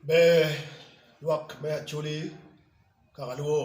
be luak me chuli kagaluo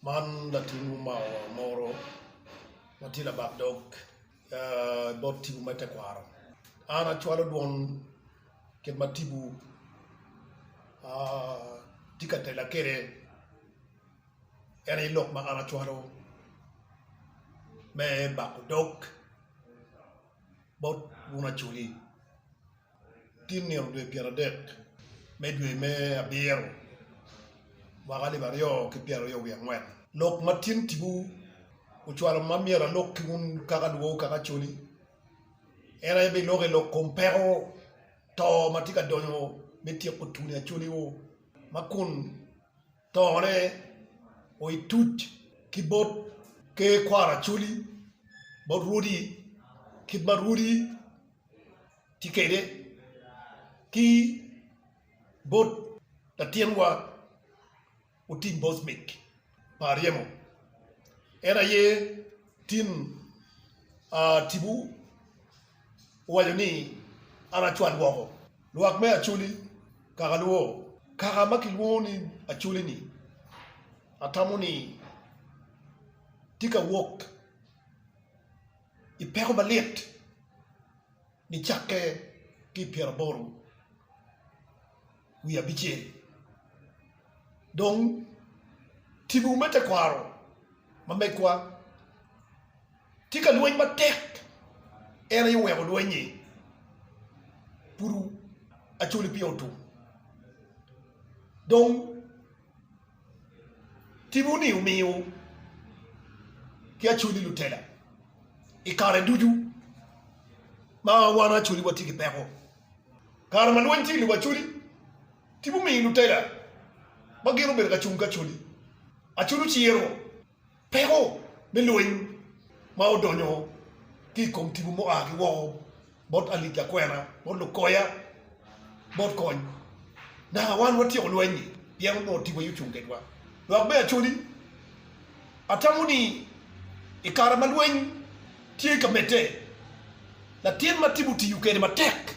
man latinu ma moro matila bagdog bot tibu mete kwaro ana chwalo don ket matibu tikatela kere ene lok ma ana chwalo me bagdog bot una chuli tinniam de piradek medwe me abiero wagali bario ke piero yo wi angwen lok matin tibu uchwalo mamiera lok kun kagaduo kaga chuli era be loge lok compero to matika donyo metie kutuni achuli o makun tore o ituj kibot ke kwara chuli bot rudi kidmar rudi tikede ki bot la tienwa utim bosmik pariemo era ye tin tibu wajoni ana chwan woko luak me achuli kagaluo kagamakilwoni achuli ni atamuni tika wok ipeko malet ni chake ki pierboru wi abichel dong tibu mete kwaro mamekwa tika lueny matek ere iwego luenyi puru achuli pio tu dong tibu ni umiu ki achuli lutela ikare duju ma wana achuli watiki peko kare malueny tili wachuli tibu mi lutela magiro bel kachunga chuli achulu chiero peko belueny ma odonyo ki kom tibu mo agi wo bot alika kwena bot lukoya bot kony na wan watio luenyi yang no tibu yuchunge kwa luak be achuli atamuni ikara malueny tie kamete la tien matibu ti yukene matek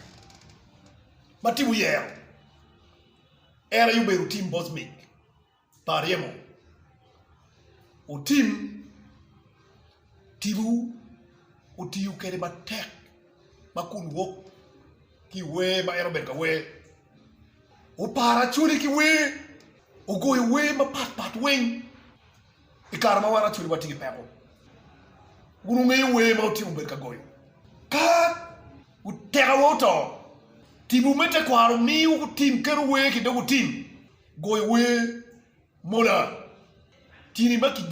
matibu yeo era yuberu tim bosmik pariemo utim tibu utiyu kere matek makun wok ki we ma era berka we upara churi ki we ugoy we ma pat weng ikara ma wara churi watigi pepo gunu nge we ma utimu berka goy ka utega woto tibu mete kwaro mi utim keru we ki dogu tim goy we mola tini ma ki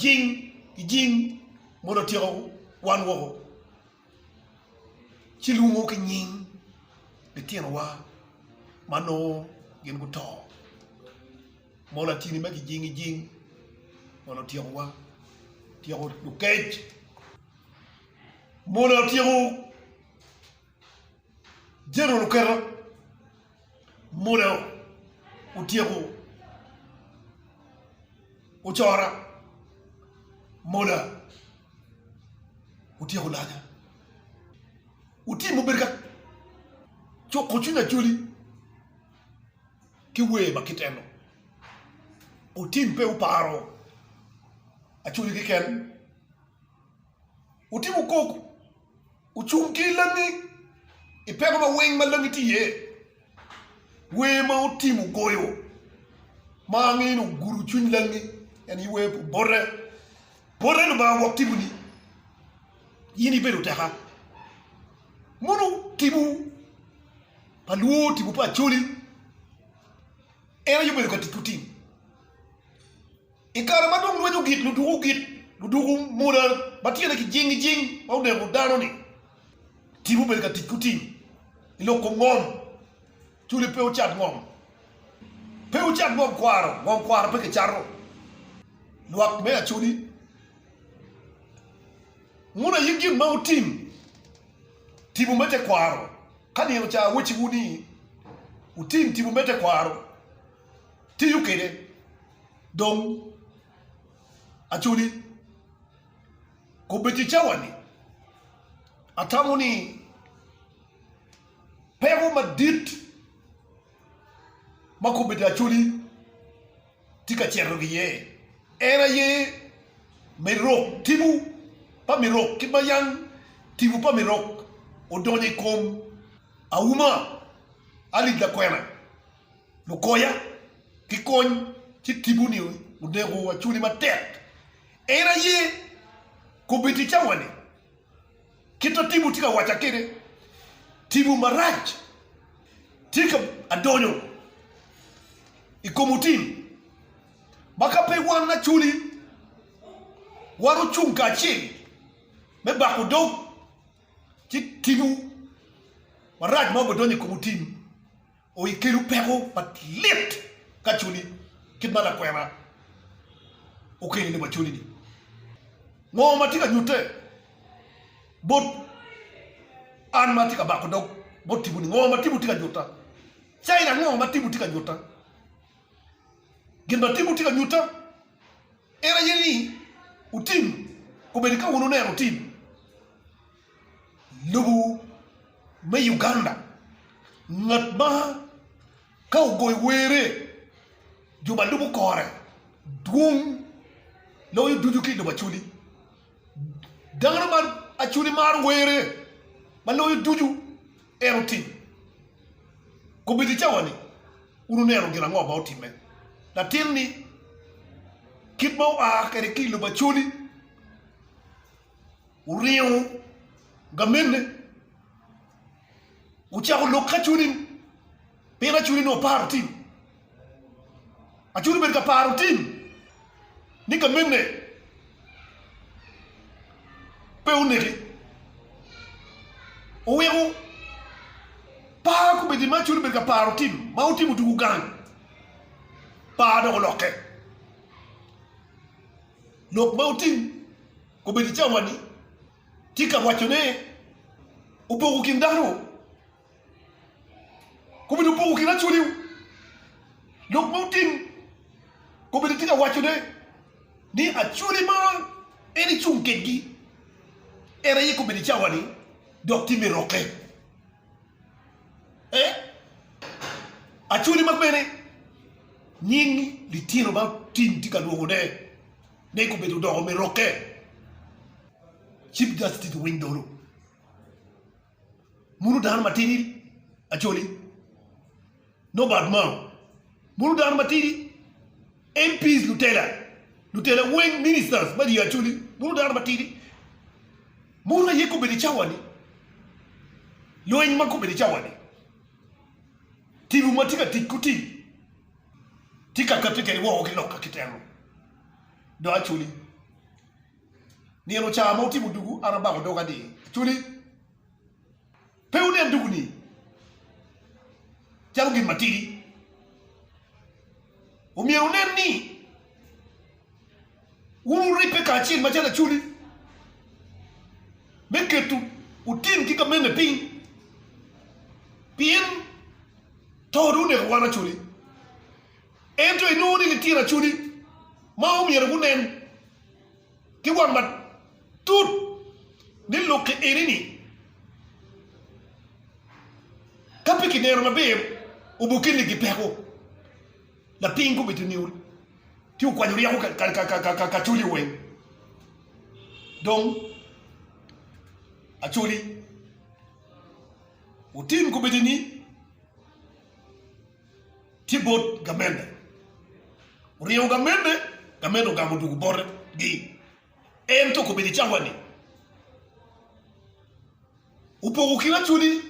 jing mola tiro wan wo chilumo ki nying de tieno wa mano gen go to mola tini ma ki jing mola tiro wa tiro du kej mola tiro jero lu kero mola utiro uchora mola utiro lanya utimu berkat choko chuna chuli kiwe bakiteno utim pe uparo achuli kiken utimu koku uchungi langi ipego ma weng malangi tiye we ma utimu goyo mangi no guru chun langi yani we borre no ba wok tibu ni yini beru taha mono tibu paluo tibu pa chuli era yuberu katiputim ikara madong luejo git ludugu mura batiene ki jing au ne dano ni tibu beru katikutim iloko ngom chuli pe uchat ngom kwaro pe ke charro luak me achuli muna yingi mautim tibu mete kwaro kani yo cha wuchi guni utim tibu mete kwaro ti yukede dong achuli ko beti chawani atamuni pero madit mako beta chuli tika cherro ye era ye mero tibu pa mero kibayang tibu pa mero odonye kom auma ali da kwena lukoya kikony tibu ni udego wa chuli matek era ye kubiti chawani kita tibu tika wachakere tibu marach tika adonyo ikomutin makape wana chuli waru chunka chi me bakudog tibu marach mo bodonyo ikomutin o ikiru pego pat lit ka chuli kidmala kwema okeni ba chuli ni ngo matika nyute bot an matika bakudog bot tibu ni ngo matibu tika nyuta China ngo matibu tika nyuta gimba tibu tika nyuta era yeni utim kuberika unone utim lubu me Uganda ngatma ka goy were juba lubu kore dung lo dudu ki do bachuli dangana man achuli mar were man lo dudu erotim kubidi chawani unone ero gira ngo ba otime la tinni kitmo a kere kilo bachuli uriyo gamene uchago lokachuli pena chuli no party achuli berka party ni gamene pe uneri owewo pa ko be di ma chuli berka party mauti mutu gang pa do loke lok mauti ko be di chawani tika wachone upoku kindaro ko be upoku kinachuli lok mauti ko be di tika wachone ni achuli ma eni chungegi era yiko be di chawani dokti mi roke achuli makbene nyingi litino ba tin tika luogo ne ko be do mi roke chip justice window munu dan matini achuli no bad man munu dan matini MPs lutela wing ministers badi achuli munu dan matini munu yeko be chawani loin mako be chawani tibu matika tikuti tika katika ni wao kiloka kitero do achuli ni eno cha mauti mudugu araba ko doga di chuli pewne ndugu ni jaru gi matiri o mi ni uru ripe ka chin machala chuli meketu utin kika mene pin toru ne wana chuli ento inuni ni tira chuli mau mi runen ki wan mat tut ni loke erini kapiki nero mabe ubukini gipeko la pingu bituniul ti ukwanyo yako ka chuli wen donc achuli utin ko bedini tibot gamende uriyo gamendo gamudugu borde gi ento ko bedi chawani upoku kina chuli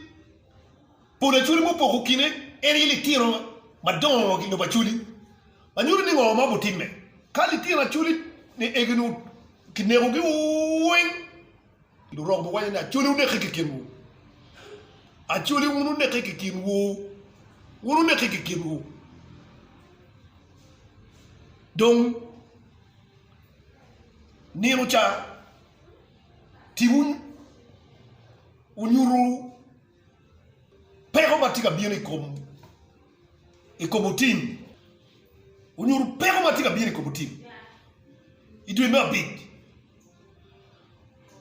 pole chuli mo poku kine eri li tiro madon gi no bachuli anyuri ni ngoma botime kali tira chuli ni eginu kinero gi wen lu rombo wanya na chuli une khikikinu a chuli unu ne khikikinu unu ne khikikinu donc niro cha tibun unyuru pero matika bien comme team unyuru pero matika bien comme team itu ema big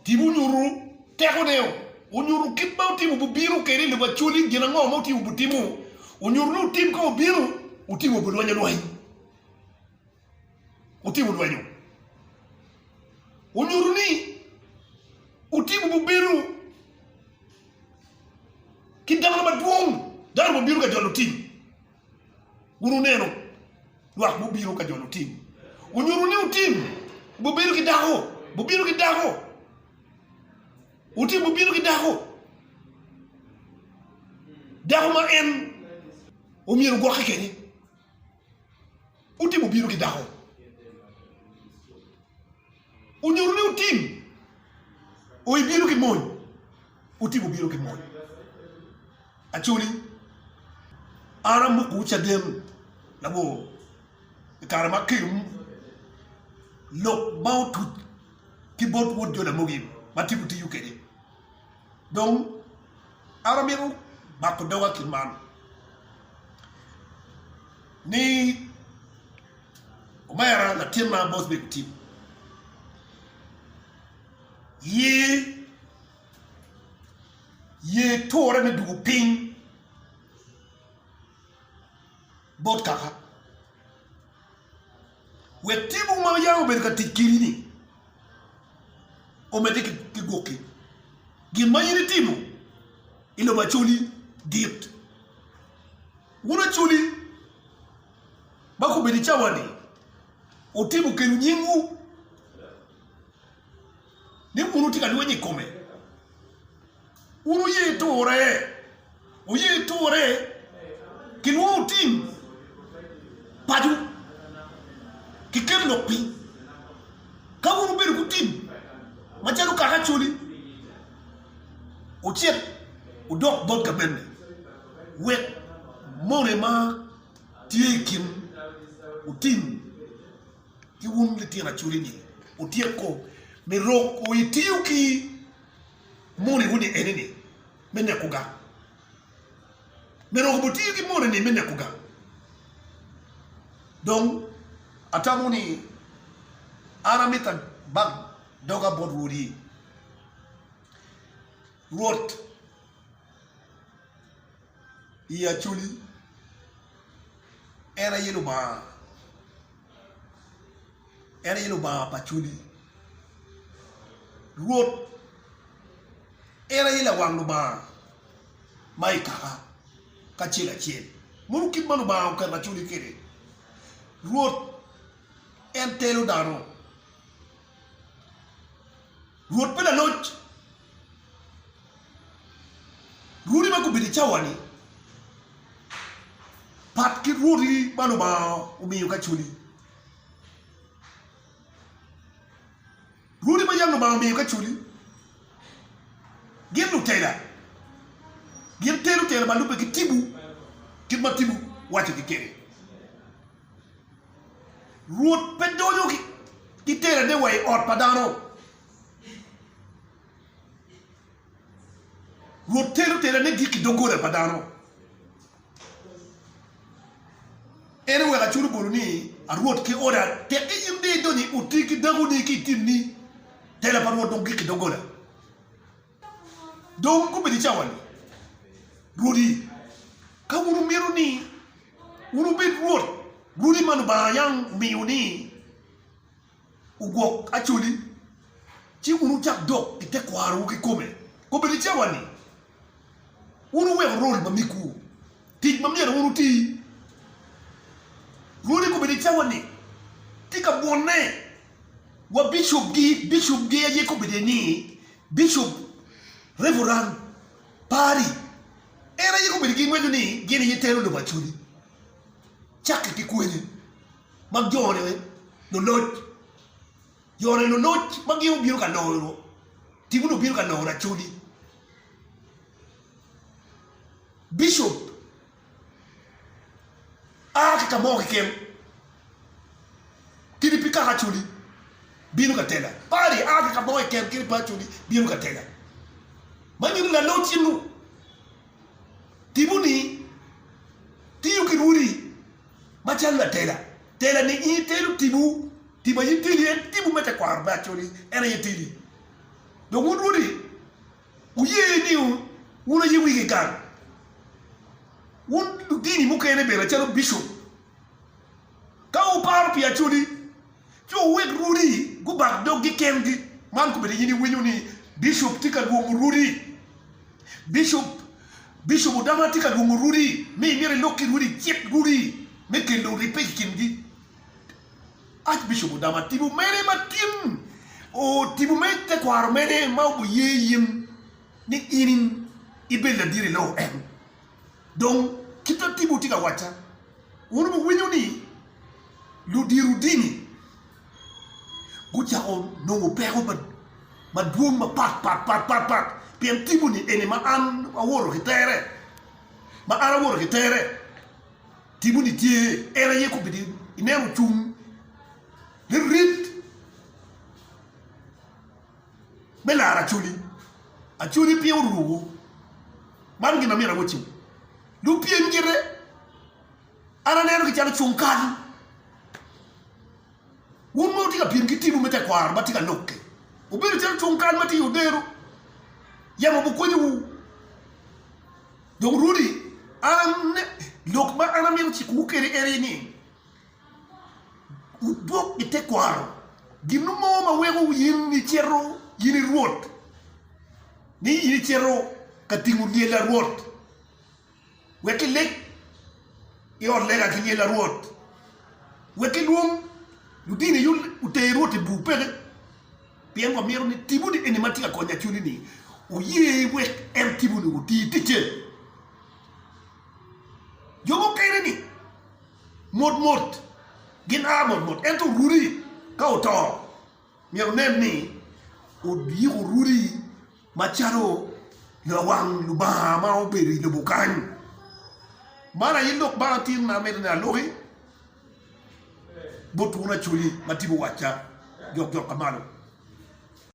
tibun nyuru teko neo unyuru kitba timu bubiru keri le bachuli gina ngo mo timu butimu unyuru tim ko biru utimo bulwanyo lwanyu utimo lwanyo unyuruni utimo bubiru kidang maduong dar bubiru ka jolo tim uru neno lwak bubiru ka jolo tim unyuruni utim bubiru kidaho utim bubiru kidaho daho ma en umiru goxe kene utim bubiru kidaho unyuruni utim oy biru ki moy utim biru ki moy achuli ara mu ku chadem labo karama kim lo bautu ki bot wod jola mogi matibuti yukede donc ara miru bako dawa ki man ni umayara la timma boss be team ye tore ne dugu ping bot kaka we tibu ma yawo be ka tikirini o mede ki goki gi mayini timu ilo ba chuli dipt wuna chuli bako be di chawani o tibu ke nyingu ni munu tika ni wenye kome unu ye tore kinu tim paju kikem no pi ka unu beru ku tim machalu ka hachuli uchiet udok bot ka bende wet more ma tiekim utim ki wun le tina chuli ni utie ko me ro o itiu ki moni wuni eneni menne kuga me ro ko tiu ki moni ni menne kuga donc atamuni aramita bag doga bod wuri rot iya chuli era yelo ba pachuli rot era yela wangu ba mai ka chela chen munu kit manu ba ka na chuli kere rot entelo daro rot pela lot ruri ma ko bidi chawani pat ki ruri manu ba umi ka chuli ruri ma yangu ba umi ka chuli gelu tela ba lupe ki tibu wati ki kere rot pedoyo ki tela de way ot padano rot tela ne ki dogore padano ere wega churu boluni a rot ki ora te yimde doni utiki daguni ki timni tela par rot ki dogora donc ko bedi chawani rodi ka wuru miru ni wuru bit rot rodi man ba yang miuni ugo achuli ci wuru jak dok ite kwaru ki kome ko bedi chawani wuru we rol ba miku ti mam yera wuru ti rodi ko bedi chawani tika bonne wa bishop gi ye ko bedi ni bishop Reverend Pari era yiko bidi ngwedu ni gene yetero do bachuli chake ki kwenye magyone we no lot yore no lot magyo biro ka noro tibuno biro ka noro chuli bishop ka mo kem kiri pika ka chuli biro ka tela Pari ka mo kem kiri pa chuli biro ka tela manyu la lotinu tibuni tiyu kiruri machal la tela ni itelu tibu tiba yitili tibu meta kwa arba choli era yitili do wuduri uye ni una yiwi gan wun dini mukene bela chalo bishop ka o par pi achuli cho wek ruri go bak dogi kendi man ko be yini winyu ni bishop tika go ruri bishop udama tika go ruri me mere lokki ruri jet ruri me kendo ripe kindi bishop udama tibu mere matim o tibu mete kwar mere ma bu yeyim ni irin ibella dire lo en donc kita tibu tika wacha wonu mo winyu ni lu diru dini guja on no pego ma duom ma pat piem tibu ni ene ma an aworo hitere ma ara woro hitere tibu ni tie era ye ko bidi inero chum le rit belara chuli pie uru man gina mira wochi lu pie ngire ara nero ki chala chungkan un mo tika piem kitibu mete kwar batika nokke ubiri chala chungkan mati udero yama bukonyu donc rudi an lok ma ana mi ci ku kere erini udok ite kwaro gimnu mo ma wego yini cerro yini ruot ni yini cerro katingu ni la ruot weki lek yor lega ki la ruot weki lum ludini yul ute ruot bu pere piengo miro ni tibu di enematika konya chuni ni uye wek tibu ni uti tiche jogo kayre ni mod gin mod ento ruri ka oto miro nem ni odi ruri macharo la wang lu ba ma o beri le bukan mara yindok ba tin na medina lori botuna chuli matibu wacha jok kamalo